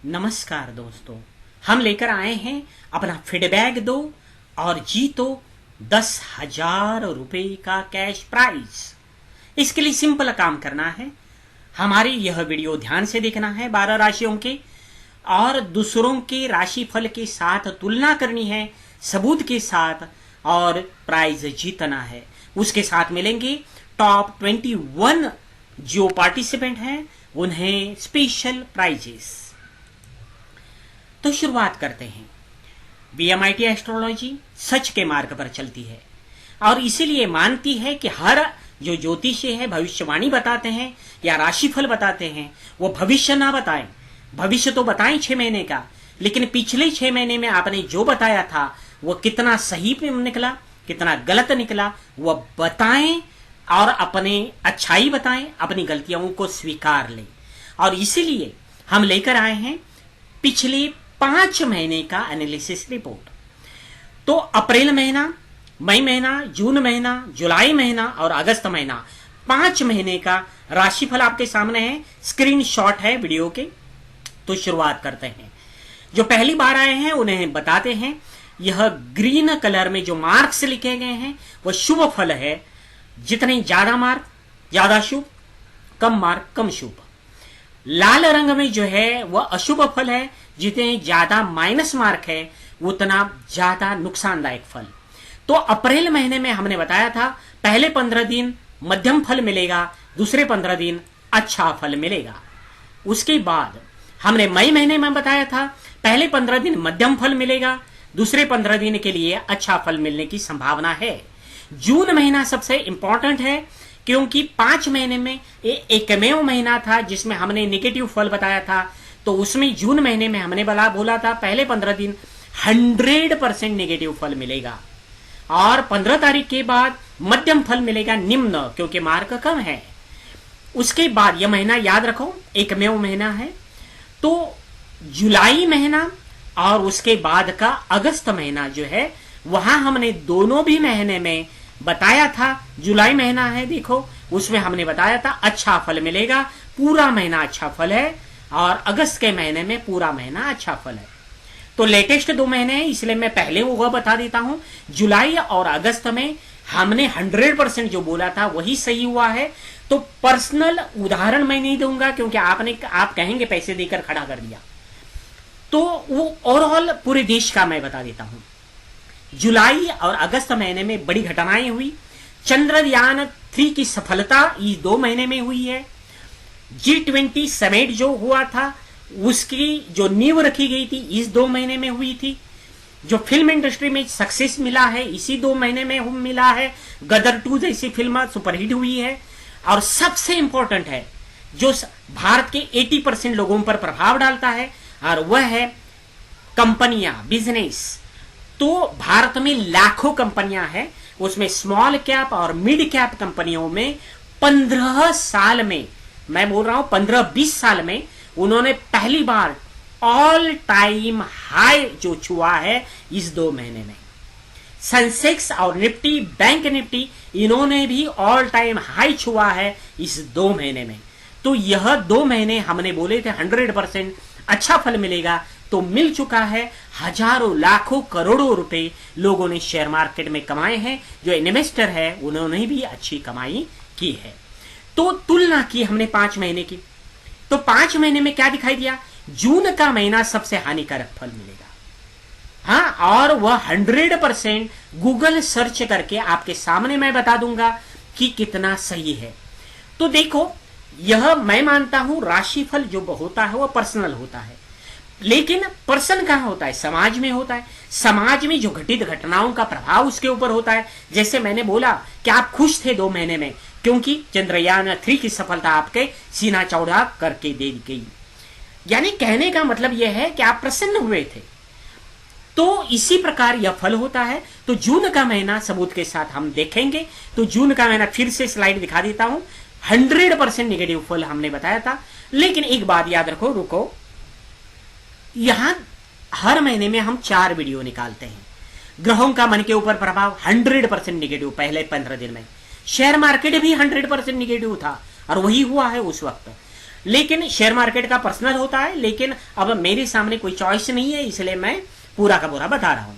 नमस्कार दोस्तों, हम लेकर आए हैं अपना फीडबैक दो और जीतो 10,000 रुपए का कैश प्राइज। इसके लिए सिंपल काम करना है, हमारी यह वीडियो ध्यान से देखना है 12 राशियों के और दूसरों के राशिफल के साथ तुलना करनी है सबूत के साथ और प्राइज जीतना है। उसके साथ मिलेंगे टॉप 21 जो पार्टिसिपेंट हैं उन्हें स्पेशल प्राइजेस। तो शुरुआत करते हैं। बीएमआईटी एस्ट्रोलॉजी सच के मार्ग पर चलती है और इसीलिए मानती है कि हर जो ज्योतिषी है भविष्यवाणी बताते हैं या राशिफल बताते हैं वो भविष्य ना बताएं। भविष्य तो बताएं 6 महीने का, लेकिन पिछले 6 महीने में आपने जो बताया था वो कितना सही निकला कितना गलत निकला वो बताएं और अपने अच्छाई बताएं, अपनी गलतियों को स्वीकार लें। और इसीलिए हम लेकर आए हैं पिछले 5 महीने का एनालिसिस रिपोर्ट। तो अप्रैल महीना, मई महीना, जून महीना, जुलाई महीना और अगस्त महीना 5 महीने का राशिफल आपके सामने है। स्क्रीनशॉट है वीडियो के। तो शुरुआत करते हैं। जो पहली बार आए हैं उन्हें बताते हैं, यह ग्रीन कलर में जो मार्क्स लिखे गए हैं वह शुभ फल है। जितने ज्यादा मार्क ज्यादा शुभ, कम मार्क कम शुभ। लाल रंग में जो है वह अशुभ फल है। जितने ज्यादा माइनस मार्क है उतना ज्यादा नुकसानदायक फल। तो अप्रैल महीने में हमने बताया था पहले 15 दिन मध्यम फल मिलेगा, दूसरे 15 दिन अच्छा फल मिलेगा। उसके बाद हमने मई महीने में बताया था पहले 15 दिन मध्यम फल मिलेगा, दूसरे 15 दिन के लिए अच्छा फल मिलने की संभावना है। जून महीना सबसे इंपॉर्टेंट है क्योंकि 5 महीने में एकमेव महीना था जिसमें हमने नेगेटिव फल बताया था। तो उसमें जून महीने में हमने बोला था पहले 15 दिन 100% नेगेटिव फल मिलेगा और 15 तारीख के बाद मध्यम फल मिलेगा, निम्न, क्योंकि मार्क कम है। उसके बाद यह महीना याद रखो एकमेव महीना है। तो जुलाई महीना और उसके बाद का अगस्त महीना जो है वहां हमने दोनों भी महीने में बताया था। जुलाई महीना है देखो, उसमें हमने बताया था अच्छा फल मिलेगा, पूरा महीना अच्छा फल है और अगस्त के महीने में पूरा महीना अच्छा फल है। तो लेटेस्ट 2 महीने हैं इसलिए मैं पहले वो बता देता हूं। जुलाई और अगस्त में हमने 100% जो बोला था वही सही हुआ है। तो पर्सनल उदाहरण मैं नहीं दूंगा क्योंकि आप कहेंगे पैसे देकर खड़ा कर दिया। तो वो ओवरऑल पूरे देश का मैं बता देता हूं। जुलाई और अगस्त महीने में बड़ी घटनाएं हुई। चंद्रयान 3 की सफलता इस 2 महीने में हुई है। G20 समिट जो हुआ था उसकी जो नींव रखी गई थी इस 2 महीने में हुई थी। जो फिल्म इंडस्ट्री में सक्सेस मिला है इसी 2 महीने में मिला है। गदर 2 जैसी फिल्म सुपरहिट हुई है। और सबसे इंपॉर्टेंट है जो भारत के 80% लोगों पर प्रभाव डालता है और वह है कंपनियां, बिजनेस। तो भारत में लाखों कंपनियां हैं, उसमें स्मॉल कैप और मिड कैप कंपनियों में 15 साल में, मैं बोल रहा हूं 15-20 साल में उन्होंने पहली बार ऑल टाइम हाई जो छुआ है इस 2 महीने में। सेंसेक्स और निफ्टी, बैंक निफ्टी, इन्होंने भी ऑल टाइम हाई छुआ है इस 2 महीने में। तो यह 2 महीने हमने बोले थे 100% अच्छा फल मिलेगा, तो मिल चुका है। हजारों लाखों करोड़ों रुपए लोगों ने शेयर मार्केट में कमाए हैं। जो इन्वेस्टर है उन्होंने भी अच्छी कमाई की है। तो तुलना की हमने 5 महीने की। तो 5 महीने में क्या दिखाई दिया? जून का महीना सबसे हानिकारक फल मिलेगा। हाँ, और वह 100% गूगल सर्च करके आपके सामने मैं बता दूंगा कि कितना सही है। तो देखो, यह मैं मानता हूं राशिफल जो होता है वह पर्सनल होता है, लेकिन पर्सन कहां होता है? समाज में होता है। समाज में जो घटित घटनाओं का प्रभाव उसके ऊपर होता है। जैसे मैंने बोला कि आप खुश थे 2 महीने में क्योंकि चंद्रयान 3 की सफलता आपके सीना चौड़ा करके दे गई। यानी कहने का मतलब यह है कि आप प्रसन्न हुए थे। तो इसी प्रकार यह फल होता है। तो जून का महीना सबूत के साथ हम देखेंगे। तो जून का महीना फिर से स्लाइड दिखा देता हूं। 100% नेगेटिव फल हमने बताया था, लेकिन एक बात याद रखो, रुको, यहां हर महीने में हम 4 वीडियो निकालते हैं। ग्रहों का मन के ऊपर प्रभाव 100% नेगेटिव पहले 15 दिन में। शेयर मार्केट भी 100% नेगेटिव था और वही हुआ है उस वक्त। लेकिन शेयर मार्केट का पर्सनल होता है, लेकिन अब मेरे सामने कोई चॉइस नहीं है, इसलिए मैं पूरा का पूरा बता रहा हूं।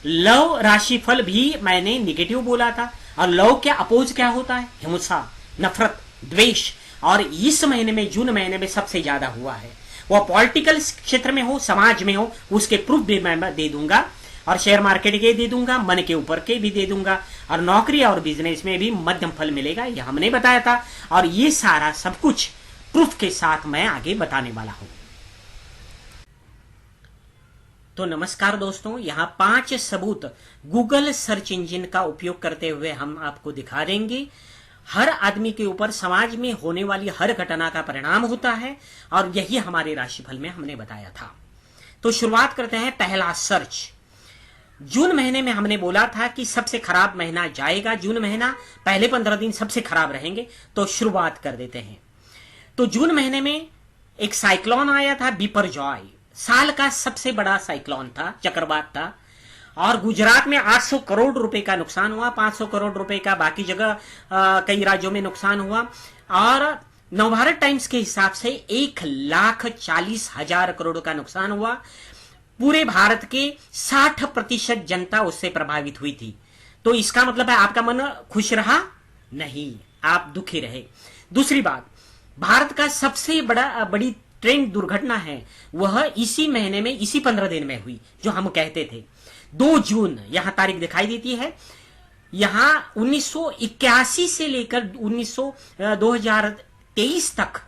लव राशिफल भी मैंने निगेटिव बोला था, और लव के अपोज क्या होता है? हिंसा, नफरत, द्वेष। और इस महीने में, जून महीने में सबसे ज्यादा हुआ है। वो पॉलिटिकल क्षेत्र में हो, समाज में हो, उसके प्रूफ भी मैं दे दूंगा, और शेयर मार्केट के दे दूंगा, मन के ऊपर के भी दे दूंगा, और नौकरी और बिजनेस में भी मध्यम फल मिलेगा, ये हमने बताया था। और ये सारा सब कुछ प्रूफ के साथ मैं आगे बताने वाला हूं। तो नमस्कार दोस्तों, यहां 5 सबूत गूगल सर्च इंजन का उपयोग करते हुए हम आपको दिखा देंगे। हर आदमी के ऊपर समाज में होने वाली हर घटना का परिणाम होता है, और यही हमारे राशिफल में हमने बताया था। तो शुरुआत करते हैं। पहला सर्च, जून महीने में हमने बोला था कि सबसे खराब महीना जाएगा। जून महीना पहले 15 दिन सबसे खराब रहेंगे, तो शुरुआत कर देते हैं। तो जून महीने में एक साइक्लोन आया था, बिपरजॉय। साल का सबसे बड़ा साइक्लोन था, चक्रवात था, और गुजरात में 800 करोड़ रुपए का नुकसान हुआ, 500 करोड़ रुपए का बाकी जगह कई राज्यों में नुकसान हुआ। और नवभारत टाइम्स के हिसाब से 1,40,000 करोड़ का नुकसान हुआ। पूरे भारत के 60% जनता उससे प्रभावित हुई थी। तो इसका मतलब है आपका मन खुश रहा नहीं, आप दुखी रहे। दूसरी बात, भारत का सबसे बड़ी ट्रेन दुर्घटना है, वह इसी महीने में, इसी 15 दिन में हुई, जो हम कहते थे 2 जून। यहां तारीख दिखाई देती है। यहां 1981 से लेकर 2023 तक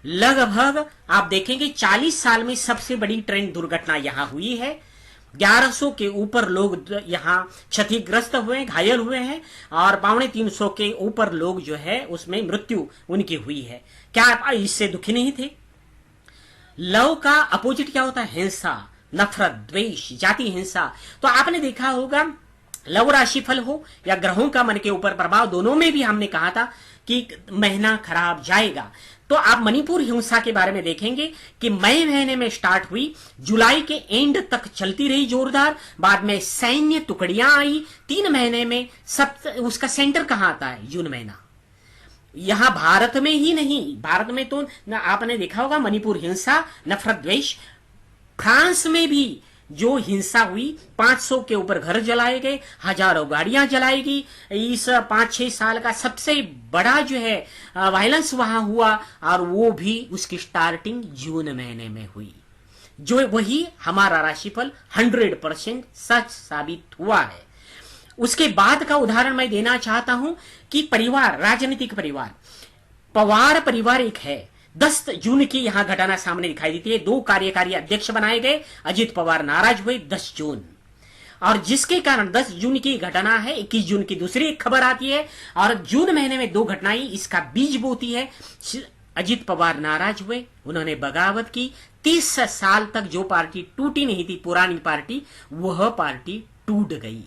लगभग आप देखेंगे 40 साल में सबसे बड़ी ट्रेन दुर्घटना यहां हुई है। 1100 के ऊपर लोग यहां क्षतिग्रस्त हुए हैं, घायल हुए हैं, और 250 के ऊपर लोग जो है उसमें मृत्यु उनकी हुई है। क्या आप इससे दुखी नहीं थे? लव का अपोजिट क्या होता है? हिंसा, नफरत, द्वेष, जाति हिंसा। तो आपने देखा होगा, लव राशिफल हो या ग्रहों का मन के ऊपर प्रभाव, दोनों में भी हमने कहा था कि महीना खराब जाएगा। तो आप मणिपुर हिंसा के बारे में देखेंगे कि मई महीने में स्टार्ट हुई, जुलाई के एंड तक चलती रही जोरदार। बाद में सैन्य टुकड़ियां आई 3 महीने में। सब उसका सेंटर कहां आता है? जून महीना। यहां भारत में ही नहीं, भारत में तो आपने देखा होगा मणिपुर हिंसा, नफरत, द्वेष। फ्रांस में भी जो हिंसा हुई, 500 के ऊपर घर जलाए गए, हजारों गाड़ियां जलाई गई। इस 5-6 साल का सबसे बड़ा जो है वायलेंस वहां हुआ, और वो भी उसकी स्टार्टिंग जून महीने में हुई। जो वही हमारा राशिफल 100% सच साबित हुआ है। उसके बाद का उदाहरण मैं देना चाहता हूं कि परिवार, राजनीतिक परिवार, पवार परिवार एक है। 10 जून की यहां घटना सामने दिखाई देती है। 2 कार्यकारी अध्यक्ष बनाए गए, अजित पवार नाराज हुए 10 जून, और जिसके कारण 10 जून की घटना है। 21 जून की दूसरी एक खबर आती है, और जून महीने में 2 घटनाएं इसका बीज बोती है। अजित पवार नाराज हुए, उन्होंने बगावत की। 30 साल तक जो पार्टी टूटी नहीं थी, पुरानी पार्टी, वह पार्टी टूट गई।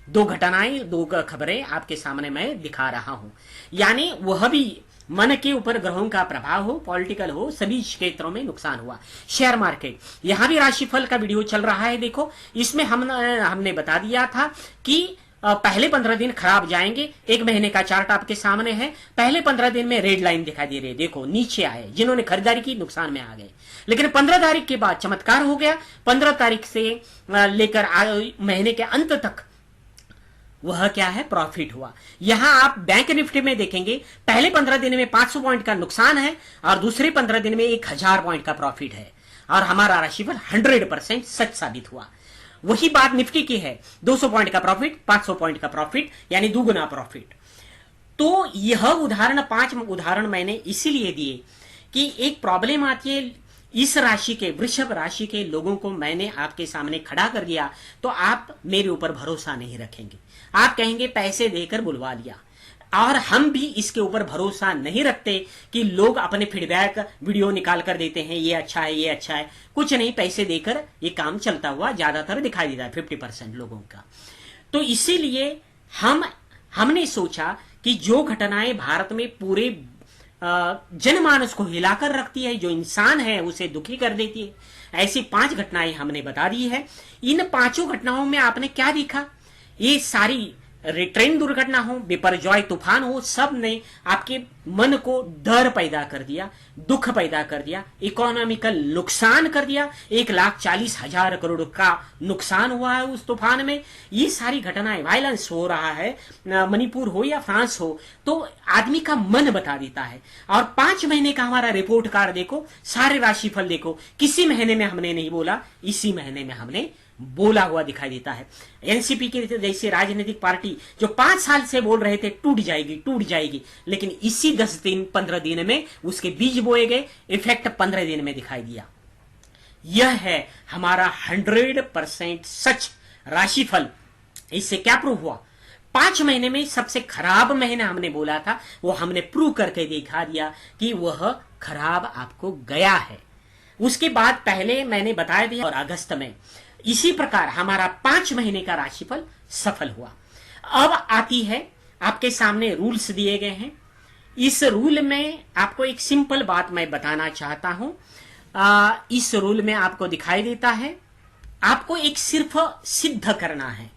2 घटनाएं, 2 खबरें आपके सामने मैं दिखा रहा हूं। यानी वह भी मन के ऊपर ग्रहों का प्रभाव हो, पॉलिटिकल हो, सभी क्षेत्रों में नुकसान हुआ। शेयर मार्केट, यहां भी राशिफल का वीडियो चल रहा है। देखो, इसमें हमने बता दिया था कि पहले 15 दिन खराब जाएंगे। 1 महीने का चार्ट आपके सामने है। पहले 15 दिन में रेड लाइन दिखाई दे रही है, देखो नीचे आए, जिन्होंने खरीदारी की नुकसान में आ गए। लेकिन 15 तारीख के बाद चमत्कार हो गया। 15 तारीख से लेकर महीने के अंत तक वह क्या है? प्रॉफिट हुआ। यहां आप बैंक निफ्टी में देखेंगे, पहले 15 दिन में 500 पॉइंट का नुकसान है, और दूसरे 15 दिन में 1000 पॉइंट का प्रॉफिट है, और हमारा राशिफल 100% सच साबित हुआ। वही बात निफ्टी की है, 200 पॉइंट का प्रॉफिट, 500 पॉइंट का प्रॉफिट, यानी दुगुना प्रॉफिट। तो यह उदाहरण, 5 उदाहरण मैंने इसीलिए दिए कि एक प्रॉब्लम आती है इस राशि के, वृषभ राशि के लोगों को मैंने आपके सामने खड़ा कर दिया, तो आप मेरे ऊपर भरोसा नहीं रखेंगे। आप कहेंगे पैसे देकर बुलवा लिया, और हम भी इसके ऊपर भरोसा नहीं रखते कि लोग अपने फीडबैक वीडियो निकाल कर देते हैं, ये अच्छा है, ये अच्छा है। कुछ नहीं, पैसे देकर ये काम चलता हुआ ज्यादातर दिखाई देता है 50% लोगों का। तो इसीलिए हमने सोचा कि जो घटनाएं भारत में पूरे जनमानस को हिलाकर रखती है, जो इंसान है उसे दुखी कर देती है, ऐसी 5 घटनाएं हमने बता दी है। इन 5 घटनाओं में आपने क्या देखा? ये सारी ट्रेन दुर्घटना हो, बिपरजॉय तूफान हो, सब ने आपके मन को डर पैदा कर दिया, दुख पैदा कर दिया, इकोनॉमिकल नुकसान कर दिया। 1,40,000 करोड़ का नुकसान हुआ है उस तूफान में। ये सारी घटनाएं, वायलेंस हो रहा है, मणिपुर हो या फ्रांस हो, तो आदमी का मन बता देता है। और 5 महीने का हमारा रिपोर्ट कार्ड देखो, सारे राशिफल देखो, किसी महीने में हमने नहीं बोला, इसी महीने में हमने बोला हुआ दिखाई देता है। एनसीपी के जैसे राजनीतिक पार्टी जो 5 साल से बोल रहे थे टूट जाएगी टूट जाएगी, लेकिन इसी 10 दिन 15 दिन में उसके बीज बोए गए, इफेक्ट 15 दिन में दिखाई दिया। यह है हमारा 100% सच राशिफल। इससे क्या प्रूव हुआ? 5 महीने में सबसे खराब महीना हमने बोला था, वो हमने प्रूव करके दिखा दिया कि वह खराब आपको गया है। उसके बाद पहले मैंने बताया भी, और अगस्त में इसी प्रकार हमारा 5 महीने का राशिफल सफल हुआ। अब आती है, आपके सामने रूल्स दिए गए हैं। इस रूल में आपको एक सिंपल बात मैं बताना चाहता हूं। इस रूल में आपको दिखाई देता है, आपको एक सिर्फ सिद्ध करना है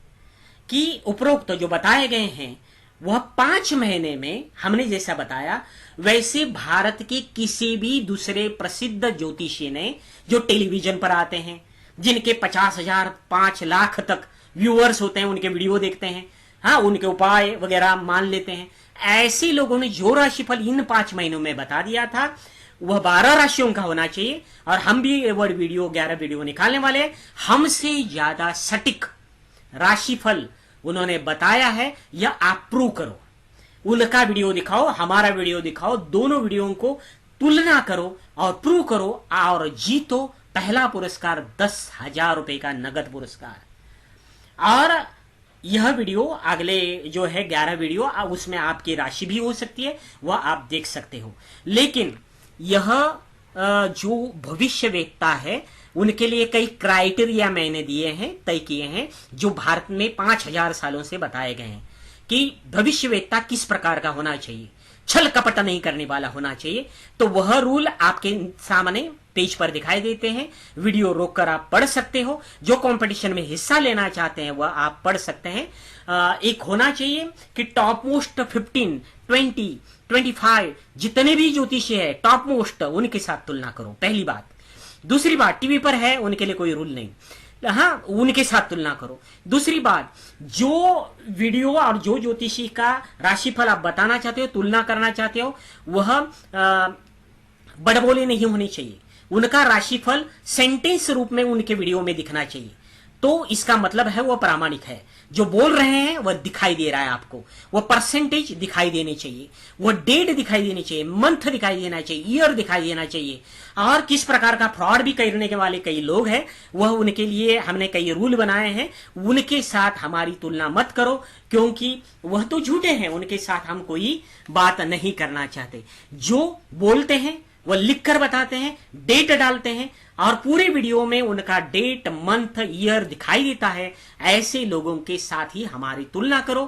कि उपरोक्त जो बताए गए हैं वह 5 महीने में हमने जैसा बताया वैसे भारत के किसी भी दूसरे प्रसिद्ध ज्योतिषी ने, जो टेलीविजन पर आते हैं, जिनके 50,000 5 लाख तक व्यूअर्स होते हैं, उनके वीडियो देखते हैं, हाँ, उनके उपाय वगैरह मान लेते हैं, ऐसे लोगों ने जो राशिफल इन 5 महीनों में बता दिया था वह 12 राशियों का होना चाहिए। और हम भी 11 वीडियो निकालने वाले हैं। हमसे ज्यादा सटीक राशिफल उन्होंने बताया है, यह आप प्रूव करो। उनका वीडियो दिखाओ, हमारा वीडियो दिखाओ, दोनों वीडियो को तुलना करो और प्रूव करो और जीतो पहला पुरस्कार 10,000 रुपए का नगद पुरस्कार। और यह वीडियो अगले जो है 11 वीडियो, उसमें आपकी राशि भी हो सकती है, वह आप देख सकते हो। लेकिन यह जो भविष्य वेत्ता है उनके लिए कई क्राइटेरिया मैंने दिए हैं, तय किए हैं, जो भारत में 5,000 सालों से बताए गए हैं कि भविष्यवेत्ता किस प्रकार का होना चाहिए, छल कपट नहीं करने वाला होना चाहिए। तो वह रूल आपके सामने पेज पर दिखाई देते हैं, वीडियो रोककर आप पढ़ सकते हो। जो कंपटीशन में हिस्सा लेना चाहते हैं वह आप पढ़ सकते हैं। एक होना चाहिए कि टॉप मोस्ट 15, 20, 25 जितने भी ज्योतिषी है टॉप मोस्ट, उनके साथ तुलना करो, पहली बात। दूसरी बात, टीवी पर है उनके लिए कोई रूल नहीं, हाँ, उनके साथ तुलना करो। दूसरी बात, जो वीडियो और जो ज्योतिषी का राशिफल आप बताना चाहते हो, तुलना करना चाहते हो, वह बड़बोले नहीं होनी चाहिए। उनका राशिफल सेंटेंस रूप में उनके वीडियो में दिखना चाहिए। तो इसका मतलब है वह प्रामाणिक है, जो बोल रहे हैं वह दिखाई दे रहा है आपको, वह परसेंटेज दिखाई देनी चाहिए, वह डेट दिखाई देनी चाहिए, मंथ दिखाई देना चाहिए, ईयर दिखाई देना चाहिए। और किस प्रकार का फ्रॉड भी करने के वाले कई लोग हैं, वह उनके लिए हमने कई रूल बनाए हैं। उनके साथ हमारी तुलना मत करो, क्योंकि वह तो झूठे हैं, उनके साथ हम कोई बात नहीं करना चाहते। जो बोलते हैं वह लिखकर बताते हैं, डेट डालते हैं और पूरे वीडियो में उनका डेट, मंथ, ईयर दिखाई देता है। ऐसे लोगों के साथ ही हमारी तुलना करो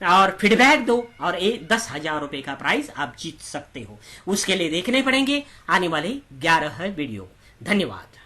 और फीडबैक दो और 10,000 रुपए का प्राइज आप जीत सकते हो। उसके लिए देखने पड़ेंगे आने वाले 11 वीडियो। धन्यवाद।